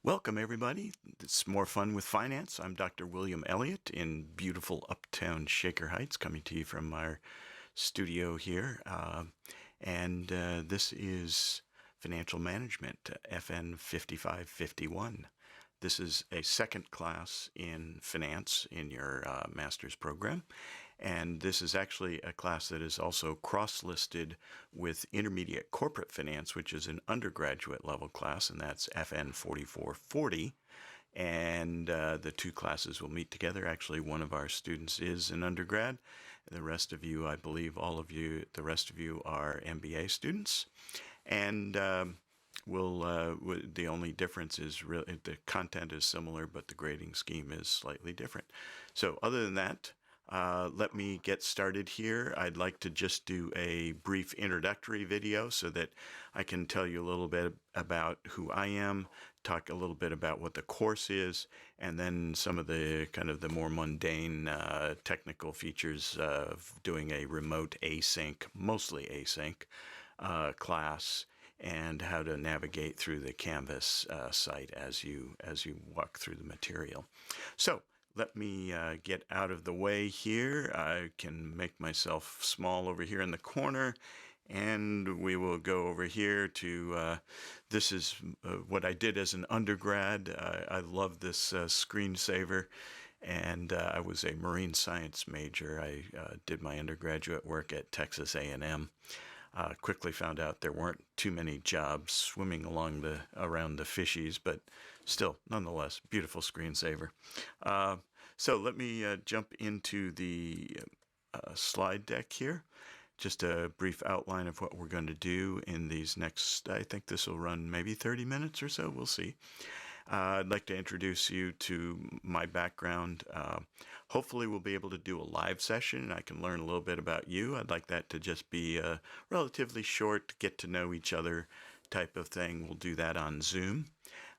Welcome, everybody. It's More Fun with Finance. I'm Dr. William Elliott in beautiful uptown Shaker Heights, coming to you from our studio here. This is Financial Management, FN 5551. This is a second class in finance in your master's program. And this is actually a class that is also cross-listed with Intermediate Corporate Finance, which is an undergraduate level class, and that's FN 4440. And the two classes will meet together. Actually, one of our students is an undergrad. The rest of you, I believe all of you, the rest of you are MBA students. And the only difference is really the content is similar, but the grading scheme is slightly different. So other than that, let me get started here. I'd like to just do a brief introductory video so that I can tell you a little bit about who I am, talk a little bit about what the course is, and then some of the kind of the more mundane technical features of doing a remote async, mostly async class, and how to navigate through the Canvas site as you walk through the material. So let me get out of the way here. I can make myself small over here in the corner, and we will go over here to, this is what I did as an undergrad. I love this screensaver, and I was a marine science major. I did my undergraduate work at Texas A&M. Quickly found out there weren't too many jobs swimming around the fishies, but still, nonetheless, beautiful screensaver. So let me jump into the slide deck here. Just a brief outline of what we're going to do in these next, I think this will run maybe 30 minutes or so, we'll see. I'd like to introduce you to my background. Hopefully we'll be able to do a live session and I can learn a little bit about you. I'd like that to just be a relatively short, get to know each other type of thing. We'll do that on Zoom.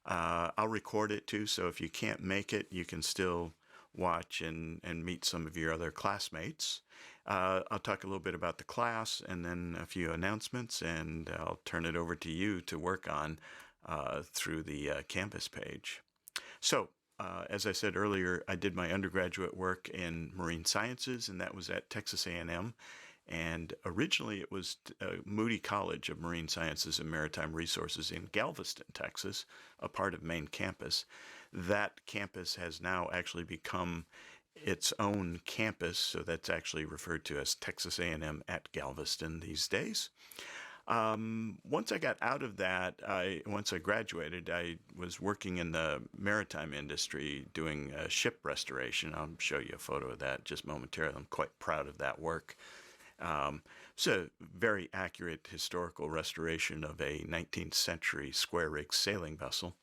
I'll record it too, so if you can't make it, you can still watch and meet some of your other classmates. I'll talk a little bit about the class and then a few announcements, and I'll turn it over to you to work on through the Canvas page. So, as I said earlier, I did my undergraduate work in marine sciences, and that was at Texas A&M. And originally it was Moody College of Marine Sciences and Maritime Resources in Galveston, Texas, a part of main campus. That campus has now actually become its own campus, so that's actually referred to as Texas A&M at Galveston these days. Once I got out of that, once I graduated, I was working in the maritime industry doing ship restoration. I'll show you a photo of that just momentarily. I'm quite proud of that work. It's a very accurate historical restoration of a 19th century square rig sailing vessel.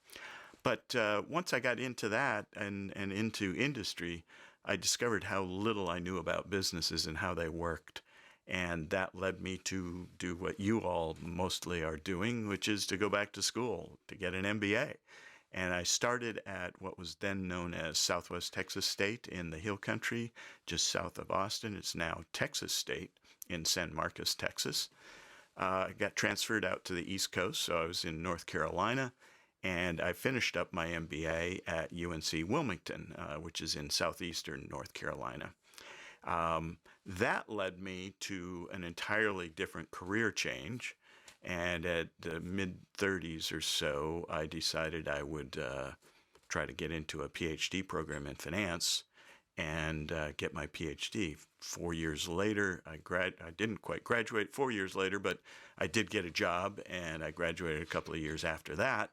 But once I got into that and into industry, I discovered how little I knew about businesses and how they worked. And that led me to do what you all mostly are doing, which is to go back to school to get an MBA. And I started at what was then known as Southwest Texas State in the Hill Country, just south of Austin. It's now Texas State in San Marcos, Texas. I got transferred out to the East Coast, so I was in North Carolina. And I finished up my MBA at UNC Wilmington, which is in southeastern North Carolina. That led me to an entirely different career change. And at the mid-30s or so, I decided I would try to get into a PhD program in finance and get my PhD. 4 years later, I didn't quite graduate 4 years later, but I did get a job, and I graduated a couple of years after that,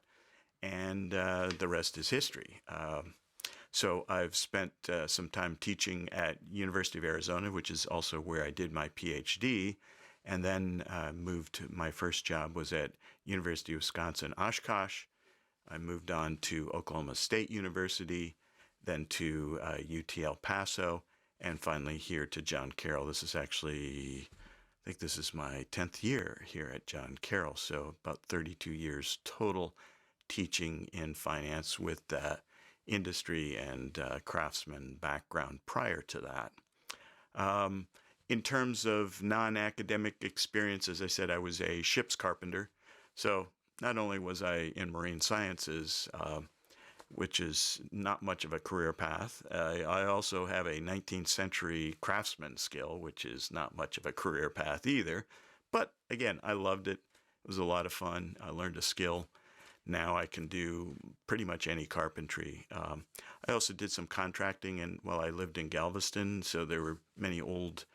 and the rest is history. So I've spent some time teaching at University of Arizona, which is also where I did my PhD, and then my first job was at University of Wisconsin, Oshkosh. I moved on to Oklahoma State University, then to UT El Paso, and finally here to John Carroll. This is actually, I think this is my 10th year here at John Carroll, so about 32 years total teaching in finance with industry and craftsman background prior to that. In terms of non-academic experience, as I said, I was a ship's carpenter. So not only was I in marine sciences, which is not much of a career path. I also have a 19th century craftsman skill, which is not much of a career path either. But again, I loved it. It was a lot of fun. I learned a skill. Now I can do pretty much any carpentry. I also did some contracting, and while I lived in Galveston, so there were many old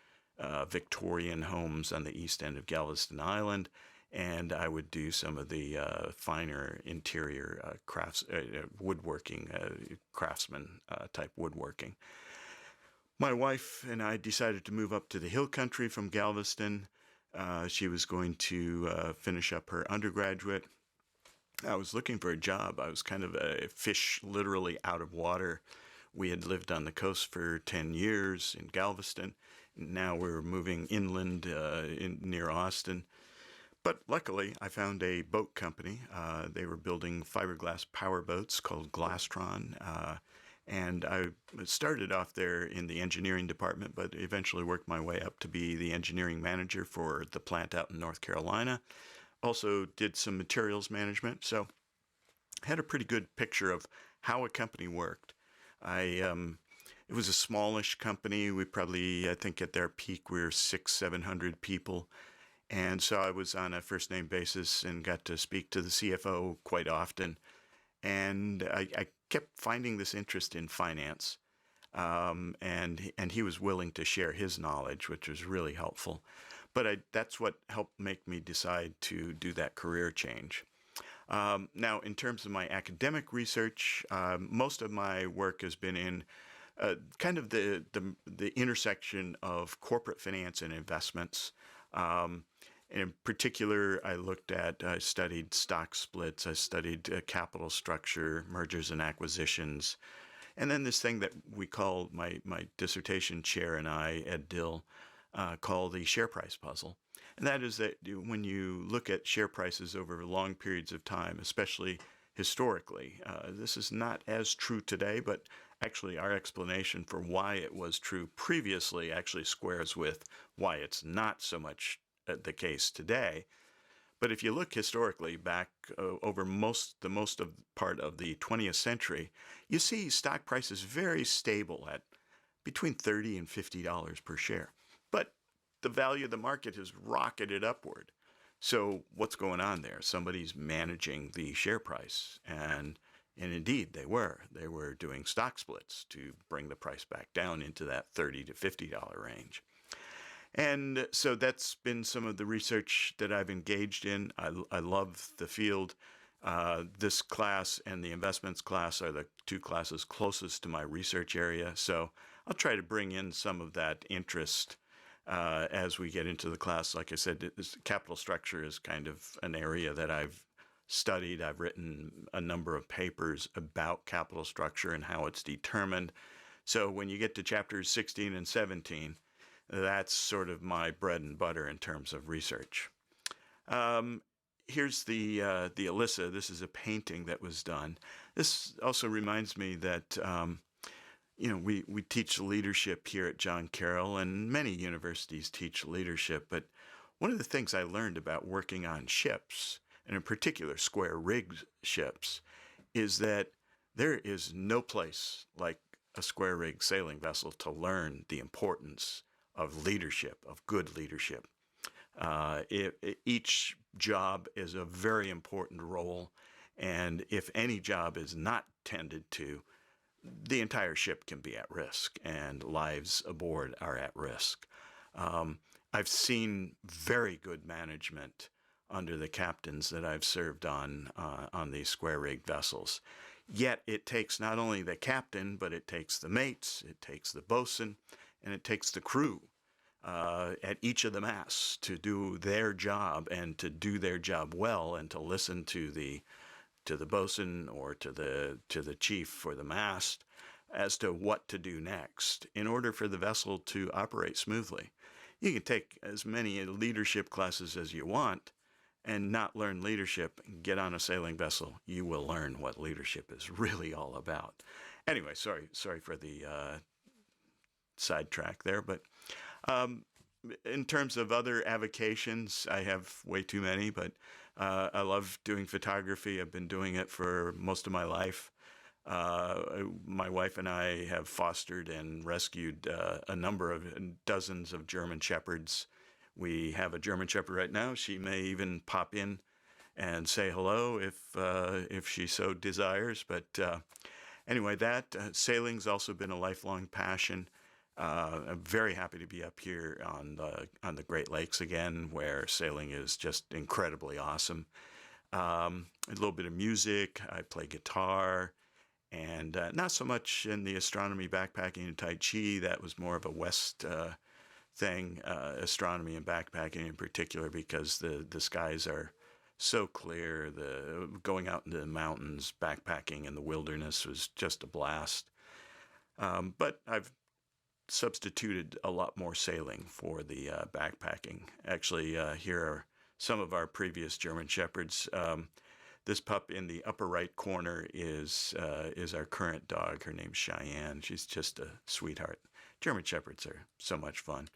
Victorian homes on the east end of Galveston Island, and I would do some of the finer interior woodworking, craftsman type woodworking. My wife and I decided to move up to the hill country from Galveston. She was going to finish up her undergraduate. I was looking for a job. I was kind of a fish literally out of water. We had lived on the coast for 10 years in Galveston. Now we're moving inland near Austin. But luckily, I found a boat company. They were building fiberglass power boats called Glastron. And I started off there in the engineering department, but eventually worked my way up to be the engineering manager for the plant out in North Carolina. Also did some materials management, so had a pretty good picture of how a company worked. It was a smallish company. We probably, I think at their peak, we were 600-700 people. And so I was on a first name basis and got to speak to the CFO quite often. And I kept finding this interest in finance. And he was willing to share his knowledge, which was really helpful. But that's what helped make me decide to do that career change. Now, in terms of my academic research, most of my work has been in kind of the intersection of corporate finance and investments. In particular, I studied stock splits, I studied capital structure, mergers and acquisitions, and then this thing that we call my dissertation chair and I, Ed Dill, call the share price puzzle. And that is that when you look at share prices over long periods of time, especially historically, this is not as true today, but actually our explanation for why it was true previously actually squares with why it's not so much the case today. But if you look historically back over the most of part of the 20th century, you see stock prices very stable at between $30 and $50 per share. But the value of the market has rocketed upward. So what's going on there? Somebody's managing the share price, and indeed they were. They were doing stock splits to bring the price back down into that $30 to $50 range. And so that's been some of the research that I've engaged in. I love the field. This class and the investments class are the two classes closest to my research area. So I'll try to bring in some of that interest as we get into the class. Like I said, capital structure is kind of an area that I've studied. I've written a number of papers about capital structure and how it's determined. So when you get to chapters 16 and 17, that's sort of my bread and butter in terms of research. Here's the Alyssa. This is a painting that was done. This also reminds me that we teach leadership here at John Carroll, and many universities teach leadership. But one of the things I learned about working on ships, and in particular square rigged ships, is that there is no place like a square rigged sailing vessel to learn the importance of leadership, of good leadership. Each job is a very important role, and if any job is not tended to, the entire ship can be at risk, and lives aboard are at risk. I've seen very good management under the captains that I've served on these square-rigged vessels. Yet it takes not only the captain, but it takes the mates, it takes the bosun, and it takes the crew at each of the masts to do their job, and to do their job well, and to listen to the bosun or to the chief for the mast as to what to do next in order for the vessel to operate smoothly. You can take as many leadership classes as you want and not learn leadership. Get on a sailing vessel, you will learn what leadership is really all about. Anyway, sorry for the sidetrack there, but in terms of other avocations, I have way too many, but I love doing photography. I've been doing it for most of my life. My wife and I have fostered and rescued a number of dozens of German Shepherds. We have a German Shepherd right now. She may even pop in and say hello if she so desires. But anyway, that sailing's also been a lifelong passion. I'm very happy to be up here on the Great Lakes again, where sailing is just incredibly awesome. A little bit of music. I play guitar, and not so much in the astronomy, backpacking, and Tai Chi. That was more of a West thing, astronomy and backpacking in particular, because the skies are so clear. The going out into the mountains, backpacking in the wilderness was just a blast. But I've substituted a lot more sailing for the backpacking. Actually, here are some of our previous German Shepherds. This pup in the upper right corner is our current dog. Her name's Cheyenne. She's just a sweetheart. German Shepherds are so much fun.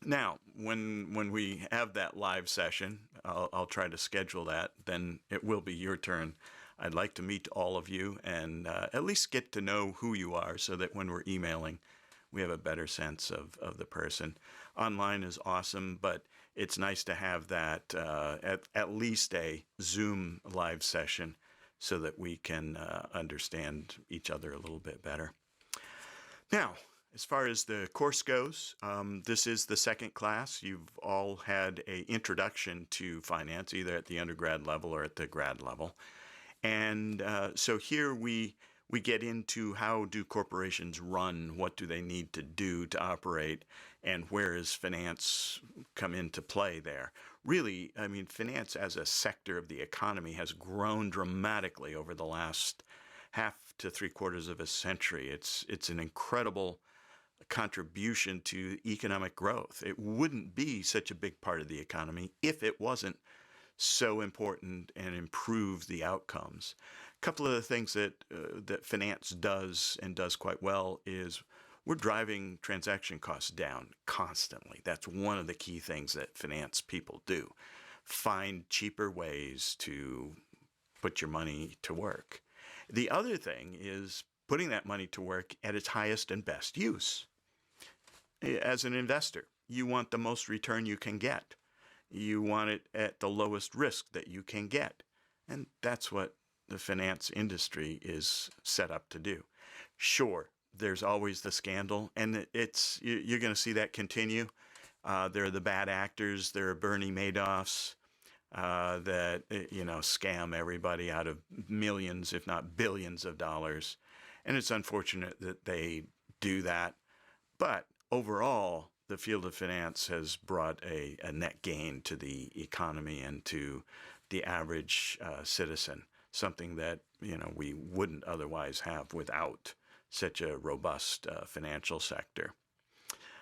Now, when we have that live session, I'll try to schedule that. Then it will be your turn. I'd like to meet all of you and at least get to know who you are, so that when we're emailing, we have a better sense of the person. Online is awesome, but it's nice to have that at least a Zoom live session, so that we can understand each other a little bit better. Now, as far as the course goes, this is the second class. You've all had an introduction to finance, either at the undergrad level or at the grad level. And so here we get into how do corporations run, what do they need to do to operate, and where does finance come into play there. Really, I mean, finance as a sector of the economy has grown dramatically over the last half to three-quarters of a century. It's an incredible contribution to economic growth. It wouldn't be such a big part of the economy if it wasn't so important and improve the outcomes. A couple of the things that finance does and does quite well is we're driving transaction costs down constantly. That's one of the key things that finance people do. Find cheaper ways to put your money to work. The other thing is putting that money to work at its highest and best use. As an investor, you want the most return you can get. You want it at the lowest risk that you can get. And that's what the finance industry is set up to do. Sure, there's always the scandal, and you're going to see that continue. There are the bad actors. There are Bernie Madoffs that scam everybody out of millions, if not billions of dollars. And it's unfortunate that they do that. But overall, the field of finance has brought a net gain to the economy and to the average citizen, something that we wouldn't otherwise have without such a robust financial sector.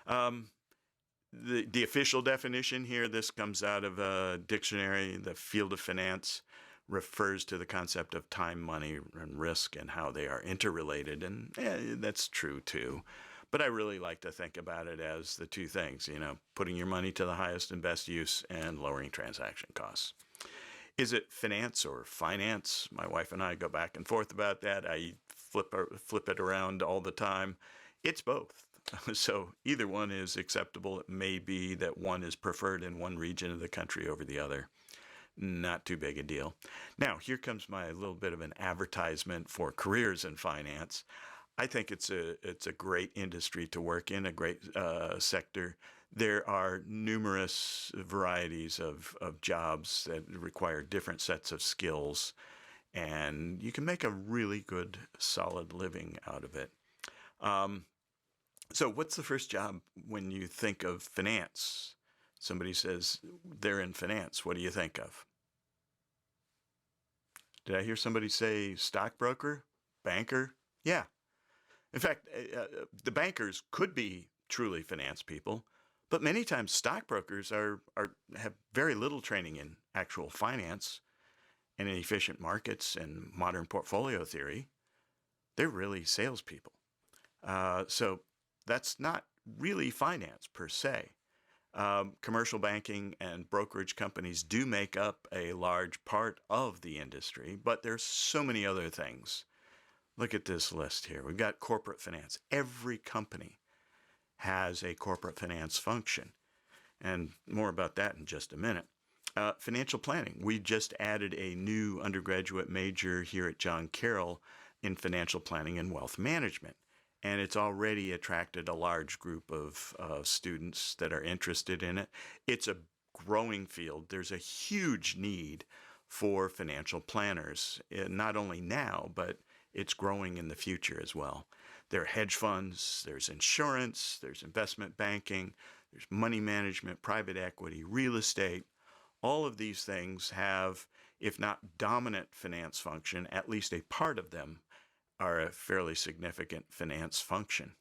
The official definition here, this comes out of a dictionary. The field of finance refers to the concept of time, money, and risk, and how they are interrelated, and that's true too. But I really like to think about it as the two things, putting your money to the highest and best use and lowering transaction costs. Is it finance or finance? My wife and I go back and forth about that. I flip it around all the time. It's both. So either one is acceptable. It may be that one is preferred in one region of the country over the other. Not too big a deal. Now, here comes my little bit of an advertisement for careers in finance. I think it's a great industry to work in, a great sector. There are numerous varieties of jobs that require different sets of skills, and you can make a really good, solid living out of it. So what's the first job when you think of finance? Somebody says they're in finance. What do you think of? Did I hear somebody say stockbroker, banker? Yeah. In fact, the bankers could be truly finance people, but many times stockbrokers have very little training in actual finance and in efficient markets and modern portfolio theory. They're really salespeople. So that's not really finance per se. Commercial banking and brokerage companies do make up a large part of the industry, but there's so many other things. Look at this list here. We've got corporate finance. Every company has a corporate finance function, and more about that in just a minute. Financial planning. We just added a new undergraduate major here at John Carroll in financial planning and wealth management. And it's already attracted a large group of students that are interested in it. It's a growing field. There's a huge need for financial planners, not only now, but it's growing in the future as well. There are hedge funds, there's insurance, there's investment banking, there's money management, private equity, real estate. All of these things have, if not dominant finance function, at least a part of them are a fairly significant finance function.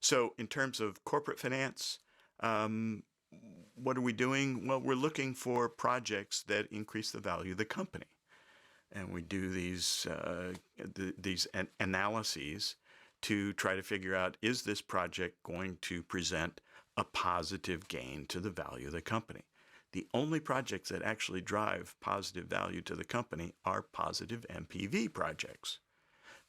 So in terms of corporate finance, what are we doing? Well, we're looking for projects that increase the value of the company. And we do these analyses to try to figure out, is this project going to present a positive gain to the value of the company? The only projects that actually drive positive value to the company are positive NPV projects.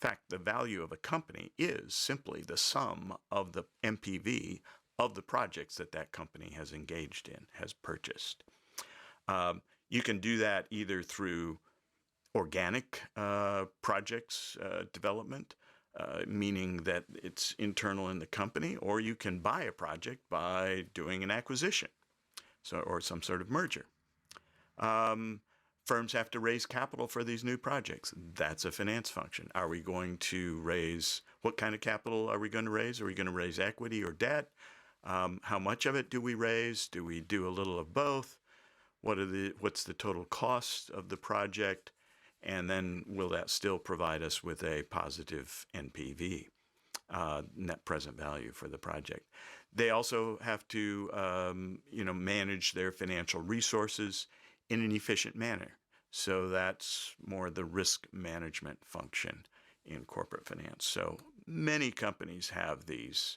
In fact, the value of a company is simply the sum of the NPV of the projects that that company has engaged in, has purchased. You can do that either through organic projects development, meaning that it's internal in the company, or you can buy a project by doing an acquisition, or some sort of merger. Firms have to raise capital for these new projects. That's a finance function. Are we going to raise, what kind of capital are we going to raise? Are we going to raise equity or debt? How much of it do we raise? Do we do a little of both? What's the total cost of the project? And then will that still provide us with a positive NPV, net present value for the project? They also have to, manage their financial resources in an efficient manner. So that's more the risk management function in corporate finance. So many companies have these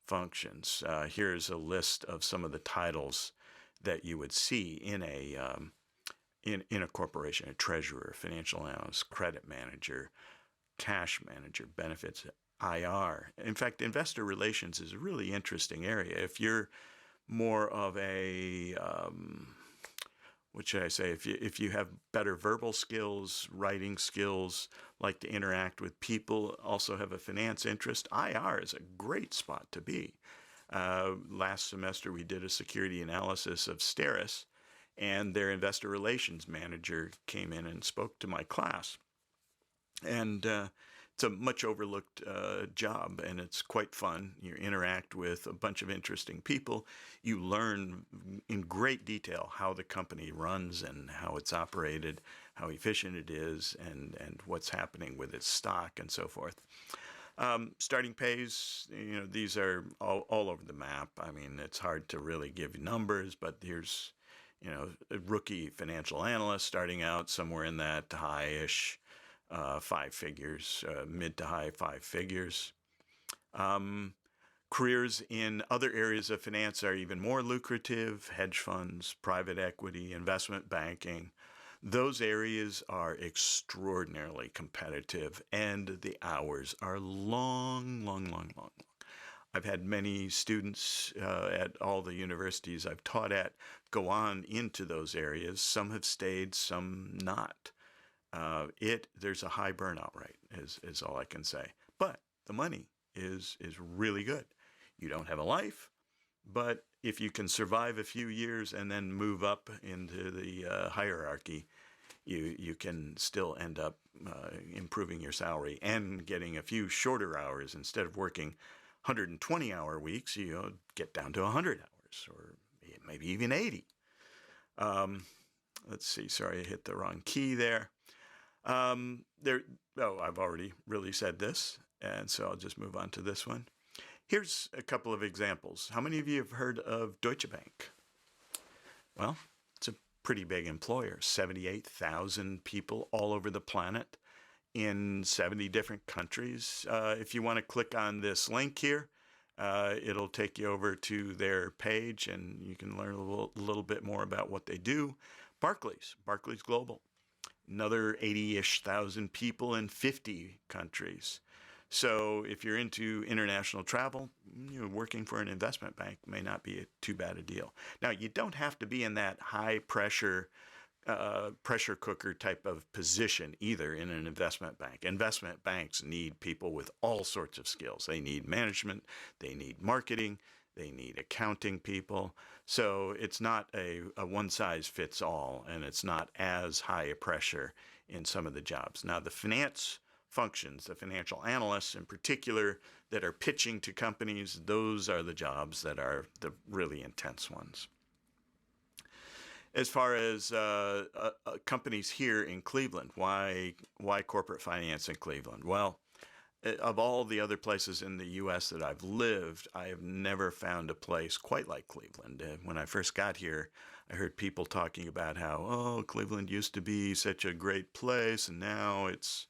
functions. Here's a list of some of the titles that you would see in a corporation: a treasurer, financial analyst, credit manager, cash manager, benefits, IR. In fact, investor relations is a really interesting area. If you're more of a what should I say? If you have better verbal skills, writing skills, like to interact with people, also have a finance interest, IR is a great spot to be. Last semester, we did a security analysis of Steris, and their investor relations manager came in and spoke to my class. And it's a much overlooked job, and it's quite fun. You interact with a bunch of interesting people. You learn in great detail how the company runs and how it's operated, how efficient it is, and what's happening with its stock and so forth. Starting pays, these are all over the map. I mean, it's hard to really give numbers, but here's, a rookie financial analyst starting out somewhere in that high-ish 5 figures, mid to high 5 figures. Careers in other areas of finance are even more lucrative: hedge funds, private equity, investment banking. Those areas are extraordinarily competitive, and the hours are long, long, long, long. I've had many students at all the universities I've taught at go on into those areas. Some have stayed, some not. There's a high burnout rate, is all I can say. But the money is really good. You don't have a life, but if you can survive a few years and then move up into the hierarchy, you can still end up improving your salary and getting a few shorter hours. Instead of working 120-hour weeks, you get down to 100 hours, or maybe even 80. Let's see. Sorry, I hit the wrong key there. I've already really said this, and so I'll just move on to this one. Here's a couple of examples. How many of you have heard of Deutsche Bank? Well, it's a pretty big employer, 78,000 people all over the planet in 70 different countries. If you want to click on this link here, it'll take you over to their page and you can learn a little bit more about what they do. Barclays Global, another 80-ish thousand people in 50 countries. So if you're into international travel, working for an investment bank may not be too bad a deal. Now, you don't have to be in that high pressure cooker type of position either in an investment bank. Investment banks need people with all sorts of skills. They need management, they need marketing, they need accounting people. So it's not a one size fits all, and it's not as high a pressure in some of the jobs. Now, the finance functions, the financial analysts in particular that are pitching to companies, those are the jobs that are the really intense ones. As far as companies here in Cleveland, why corporate finance in Cleveland? Well, of all the other places in the U.S. that I've lived, I have never found a place quite like Cleveland. When I first got here, I heard people talking about how, oh, Cleveland used to be such a great place, and now it's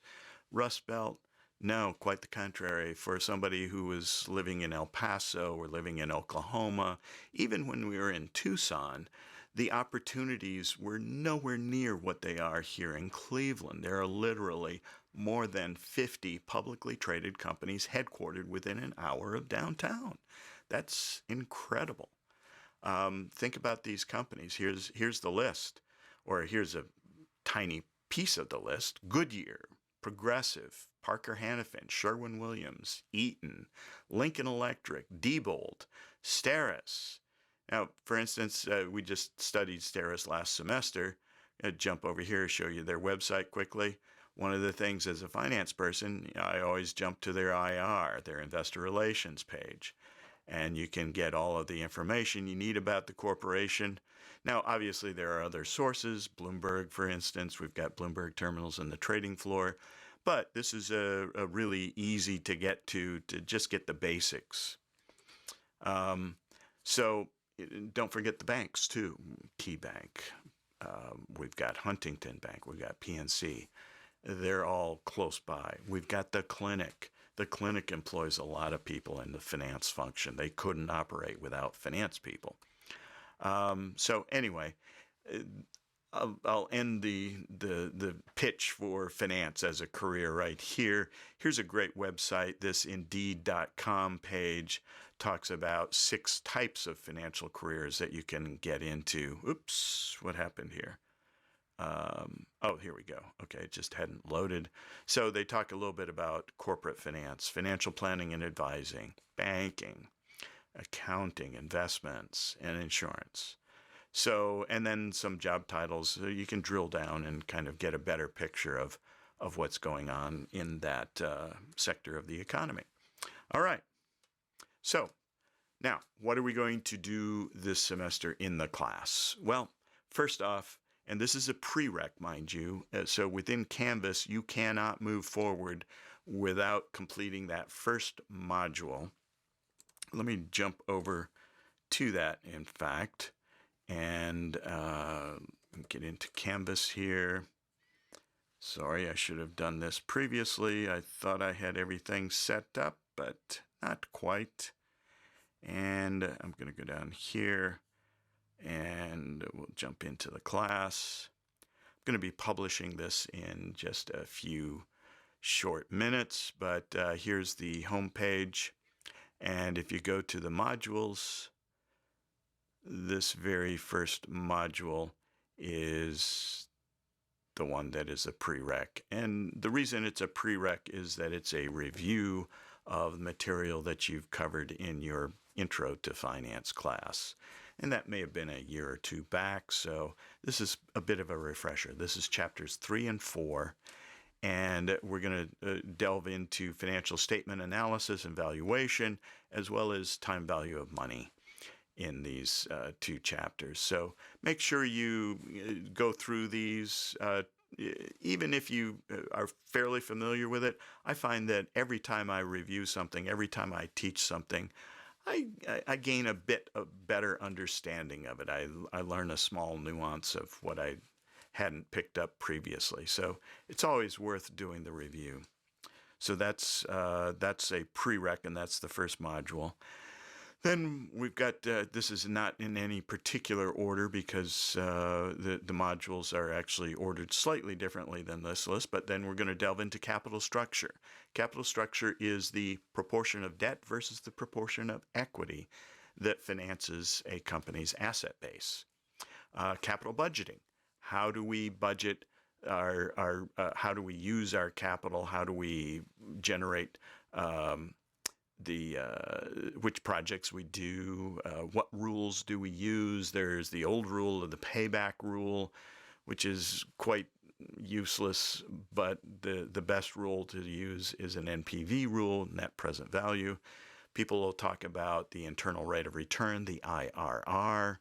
Rust Belt. No, quite the contrary. For somebody who was living in El Paso or living in Oklahoma, even when we were in Tucson, the opportunities were nowhere near what they are here in Cleveland. There are literally more than 50 publicly traded companies headquartered within an hour of downtown. That's incredible. Think about these companies. Here's the list, or here's a tiny piece of the list. Goodyear, Progressive, Parker Hannifin, Sherwin-Williams, Eaton, Lincoln Electric, Diebold, Steris. Now, for instance, we just studied Steris last semester. I'd jump over here, show you their website quickly. One of the things as a finance person, I always jump to their IR, their investor relations page. And you can get all of the information you need about the corporation. Now, obviously, there are other sources. Bloomberg, for instance, we've got Bloomberg terminals in the trading floor. But this is a really easy to get to just get the basics. So don't forget the banks, too. KeyBank. We've got Huntington Bank. We've got PNC. They're all close by. We've got the clinic. The clinic employs a lot of people in the finance function. They couldn't operate without finance people. So anyway, I'll end the pitch for finance as a career right here. Here's a great website. This Indeed.com page talks about 6 types of financial careers that you can get into. Oops, what happened here? Oh, here we go. Okay, it just hadn't loaded. So they talk a little bit about corporate finance, financial planning and advising, banking, accounting, investments, and insurance. So, and then some job titles, so you can drill down and kind of get a better picture of what's going on in that sector of the economy. All right. So now, what are we going to do this semester in the class? Well, first off, and this is a prereq, mind you, so within Canvas, you cannot move forward without completing that first module. Let me jump over to that, in fact, and get into Canvas here. Sorry, I should have done this previously. I thought I had everything set up, but not quite. And I'm going to go down here, and we'll jump into the class. I'm going to be publishing this in just a few short minutes, but here's the home page. And if you go to the modules, this very first module is the one that is a prereq. And the reason it's a prereq is that it's a review of material that you've covered in your Intro to Finance class. And that may have been a year or two back, so this is a bit of a refresher. This is chapters 3 and 4, and we're going to delve into financial statement analysis and valuation, as well as time value of money in these 2 chapters. So make sure you go through these. Even if you are fairly familiar with it, I find that every time I review something, every time I teach something, I gain a bit of better understanding of it. I learn a small nuance of what I hadn't picked up previously. So it's always worth doing the review. So that's a prereq, and that's the first module. Then we've got, this is not in any particular order because the modules are actually ordered slightly differently than this list, but then we're going to delve into capital structure. Capital structure is the proportion of debt versus the proportion of equity that finances a company's asset base. Capital budgeting. How do we budget how do we use our capital? How do we generate which projects we do, what rules do we use? There's the old rule of the payback rule, which is quite useless, but the best rule to use is an NPV rule, net present value. People will talk about the internal rate of return, the IRR,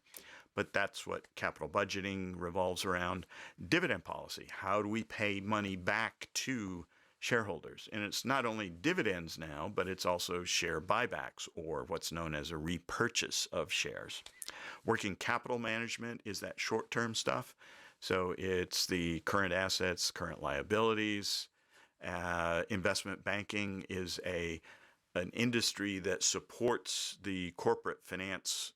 but that's what capital budgeting revolves around. Dividend policy. How do we pay money back to shareholders? And it's not only dividends now, but it's also share buybacks, or what's known as a repurchase of shares. Working capital management is that short-term stuff. So it's the current assets, current liabilities. Investment banking is an industry that supports the corporate finance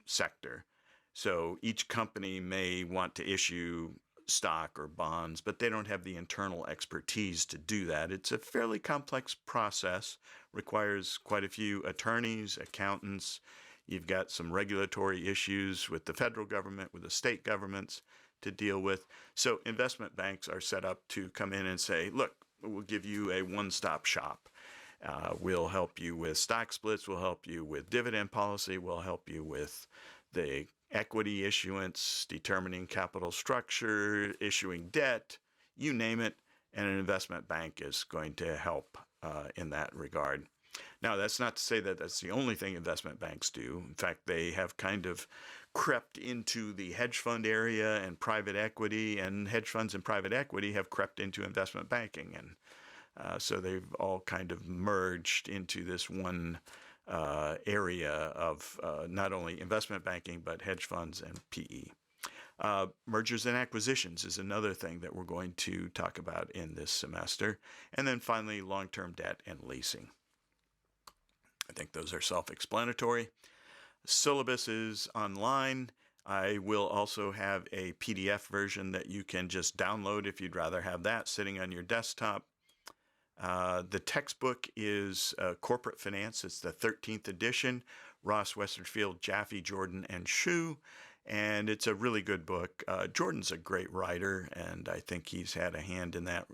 sector. So each company may want to issue stock or bonds, but they don't have the internal expertise to do that. It's a fairly complex process, requires quite a few attorneys, accountants. You've got some regulatory issues with the federal government, with the state governments to deal with. So investment banks are set up to come in and say, look, we'll give you a one-stop shop. We'll help you with stock splits, we'll help you with dividend policy, we'll help you with the equity issuance, determining capital structure, issuing debt, you name it, and an investment bank is going to help in that regard. Now, that's not to say that that's the only thing investment banks do. In fact, they have kind of crept into the hedge fund area and private equity, and hedge funds and private equity have crept into investment banking. And so they've all kind of merged into this one area of not only investment banking, but hedge funds and PE. Mergers and acquisitions is another thing that we're going to talk about in this semester. And then finally, long-term debt and leasing. I think those are self-explanatory. Syllabus is online. I will also have a PDF version that you can just download if you'd rather have that sitting on your desktop. The textbook is Corporate Finance. It's the 13th edition, Ross, Westerfield, Jaffe, Jordan, and Shu. And it's a really good book. Jordan's a great writer, and I think he's had a hand in that.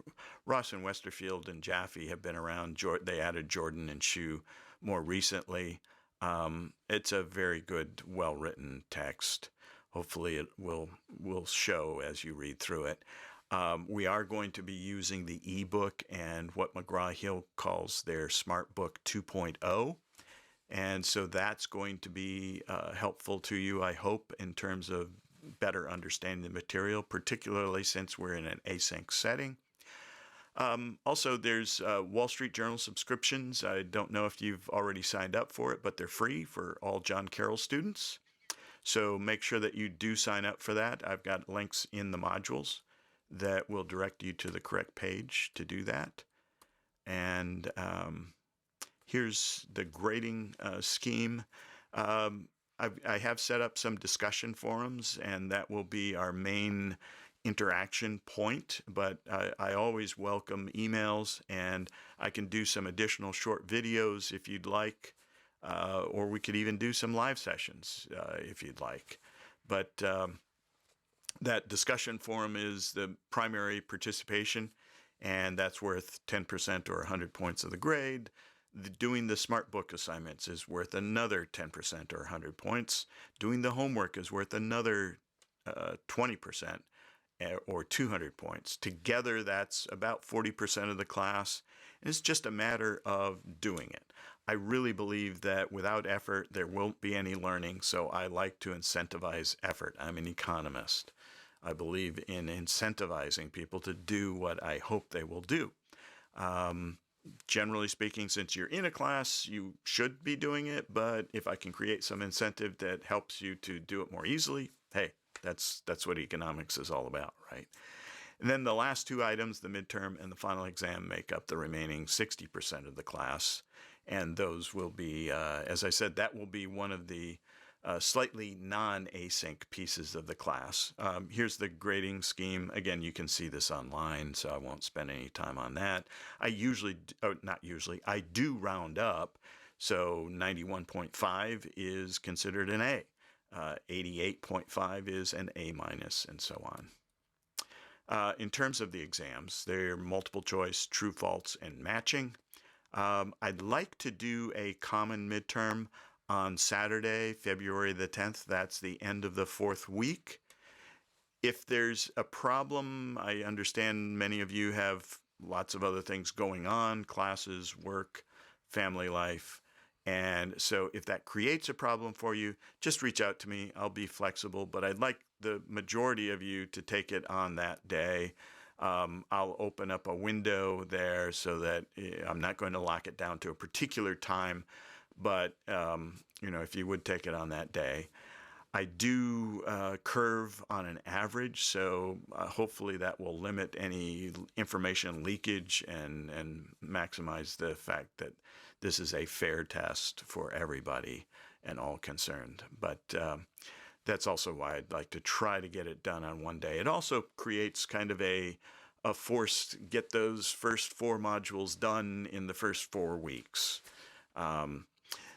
Ross and Westerfield and Jaffe have been around. They added Jordan and Shu more recently. It's a very good, well-written text. Hopefully it will show as you read through it. We are going to be using the ebook and what McGraw-Hill calls their Smart Book 2.0. And so that's going to be helpful to you, I hope, in terms of better understanding the material, particularly since we're in an async setting. Also, there's Wall Street Journal subscriptions. I don't know if you've already signed up for it, but they're free for all John Carroll students. So make sure that you do sign up for that. I've got links in the modules that will direct you to the correct page to do that. And here's the grading scheme. I have set up some discussion forums, and that will be our main interaction point, but I always welcome emails, and I can do some additional short videos if you'd like, or we could even do some live sessions if you'd like. But that discussion forum is the primary participation, and that's worth 10% or 100 points of the grade. Doing the Smart Book assignments is worth another 10% or 100 points. Doing the homework is worth another 20% or 200 points. Together, that's about 40% of the class, and it's just a matter of doing it. I really believe that without effort, there won't be any learning, so I like to incentivize effort. I'm an economist. I believe in incentivizing people to do what I hope they will do. Generally speaking, since you're in a class, you should be doing it, but if I can create some incentive that helps you to do it more easily, hey, that's what economics is all about, right? And then the last two items, the midterm and the final exam, make up the remaining 60% of the class. And those will be, as I said, that will be one of the slightly non-async pieces of the class. Here's the grading scheme. Again, you can see this online, so I won't spend any time on that. I usually, not usually, I do round up. So 91.5 is considered an A. 88.5 is an A minus, and so on. In terms of the exams, they're multiple choice, true, false, and matching. I'd like to do a common midterm on Saturday, February the 10th. That's the end of the fourth week. If there's a problem, I understand many of you have lots of other things going on, classes, work, family life. And so if that creates a problem for you, just reach out to me. I'll be flexible, but I'd like the majority of you to take it on that day. I'll open up a window there so that I'm not going to lock it down to a particular time, but if you would take it on that day. I do curve on an average, so hopefully that will limit any information leakage and maximize the fact that this is a fair test for everybody and all concerned. But that's also why I'd like to try to get it done on one day. It also creates kind of a forced get those first 4 modules done in the first 4 weeks.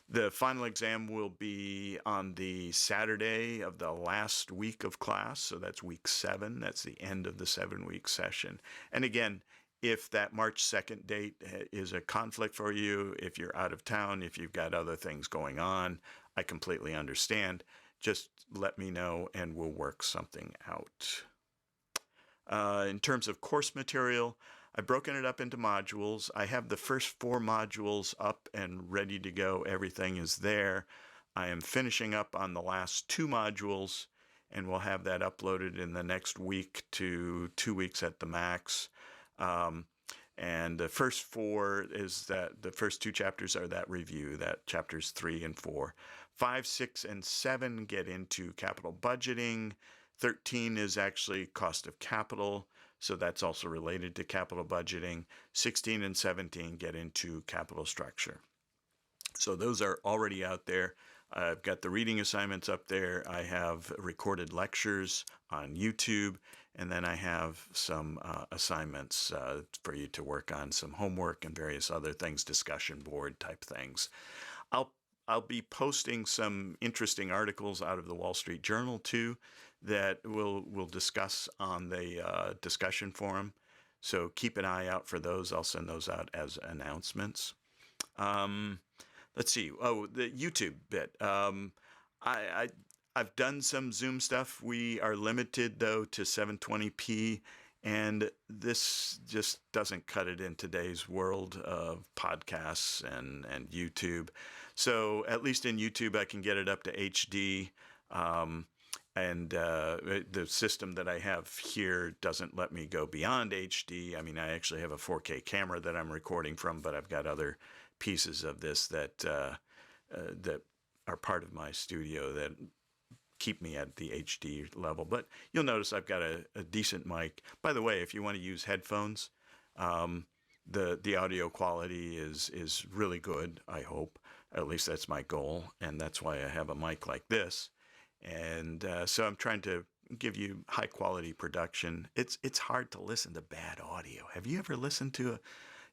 The final exam will be on the Saturday of the last week of class, so that's week 7. That's the end of the 7-week session. And again, if that March 2nd date is a conflict for you, if you're out of town, if you've got other things going on, I completely understand. Just let me know and we'll work something out. In terms of course material, I've broken it up into modules. I have the first 4 modules up and ready to go. Everything is there. I am finishing up on the last 2 modules, and we'll have that uploaded in the next week to 2 weeks at the max. And the first 4 is that the first 2 chapters are that review, that chapters 3 and 4. 5, 6, and 7 get into capital budgeting. 13 is actually cost of capital, so that's also related to capital budgeting. 16 and 17 get into capital structure. So those are already out there. I've got the reading assignments up there. I have recorded lectures on YouTube, and then I have some assignments for you to work on, some homework and various other things, discussion board type things. I'll be posting some interesting articles out of the Wall Street Journal too that we'll discuss on the discussion forum. So keep an eye out for those. I'll send those out as announcements. Let's see. Oh, the YouTube bit. I've done some Zoom stuff. We are limited though to 720p, and this just doesn't cut it in today's world of podcasts and YouTube. So at least in YouTube, I can get it up to HD. And the system that I have here doesn't let me go beyond HD. I mean, I actually have a 4K camera that I'm recording from, but I've got other pieces of this that are part of my studio that keep me at the HD level. But you'll notice I've got a decent mic. By the way, if you want to use headphones, the audio quality is really good, I hope. At least that's my goal, and that's why I have a mic like this. And so I'm trying to give you high quality production. It's hard to listen to bad audio. Have you ever listened to a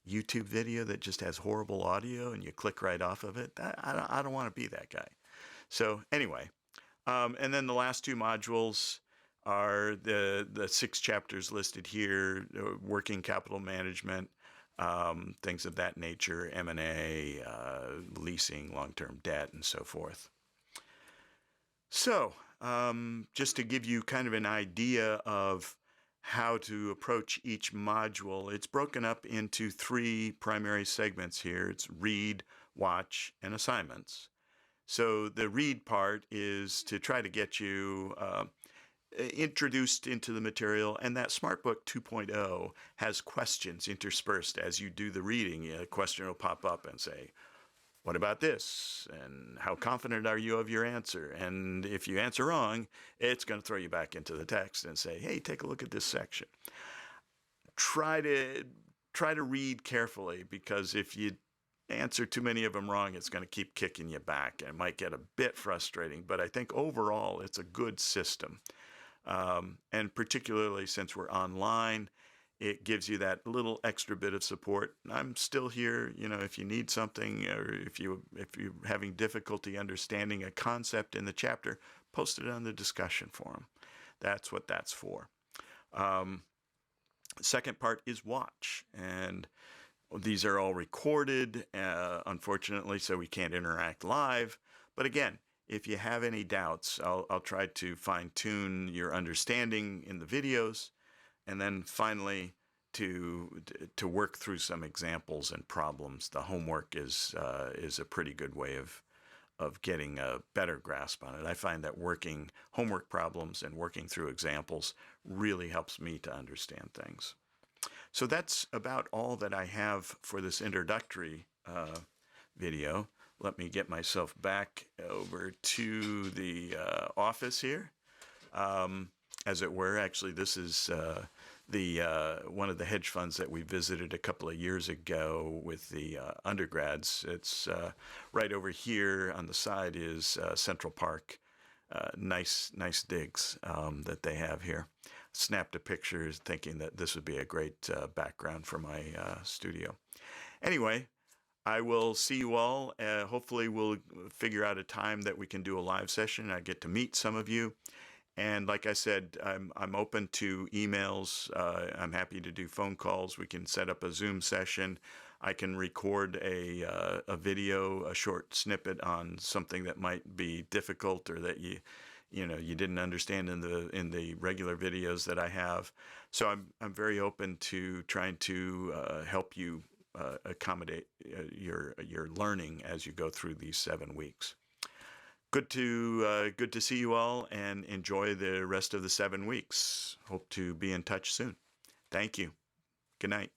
YouTube video that just has horrible audio and you click right off of it? I don't want to be that guy. So anyway, and then the last 2 modules are the 6 chapters listed here: working capital management, things of that nature, M&A, leasing, long-term debt, and so forth. So just to give you kind of an idea of how to approach each module, it's broken up into 3 primary segments here. It's read, watch, and assignments. So the read part is to try to get you introduced into the material, and that SmartBook 2.0 has questions interspersed as you do the reading. A question will pop up and say, what about this? And how confident are you of your answer? And if you answer wrong, it's going to throw you back into the text and say, hey, take a look at this section. try to read carefully, because if you answer too many of them wrong, it's going to keep kicking you back, and it might get a bit frustrating. But I think overall it's a good system, and particularly since we're online, it gives you that little extra bit of support. I'm still here, if you need something, or if you're having difficulty understanding a concept in the chapter, post it on the discussion forum. That's what that's for. Second part is watch, and these are all recorded, unfortunately, so we can't interact live. But again, if you have any doubts, I'll try to fine-tune your understanding in the videos, and then finally to work through some examples and problems. The homework is a pretty good way of getting a better grasp on it. I find that working homework problems and working through examples really helps me to understand things. So that's about all that I have for this introductory video. Let me get myself back over to the office here, as it were. Actually, this is one of the hedge funds that we visited a couple of years ago with the undergrads. It's right over here on the side is Central Park. Nice digs that they have here. Snapped a picture thinking that this would be a great background for my studio. Anyway, I will see you all. Hopefully we'll figure out a time that we can do a live session. I get to meet some of you. And like I said, I'm open to emails. I'm happy to do phone calls. We can set up a Zoom session. I can record a video, a short snippet on something that might be difficult, or that you didn't understand in the regular videos that I have. So I'm very open to trying to help you accommodate your learning as you go through these 7 weeks. Good to see you all, and enjoy the rest of the 7 weeks. Hope to be in touch soon. Thank you. Good night.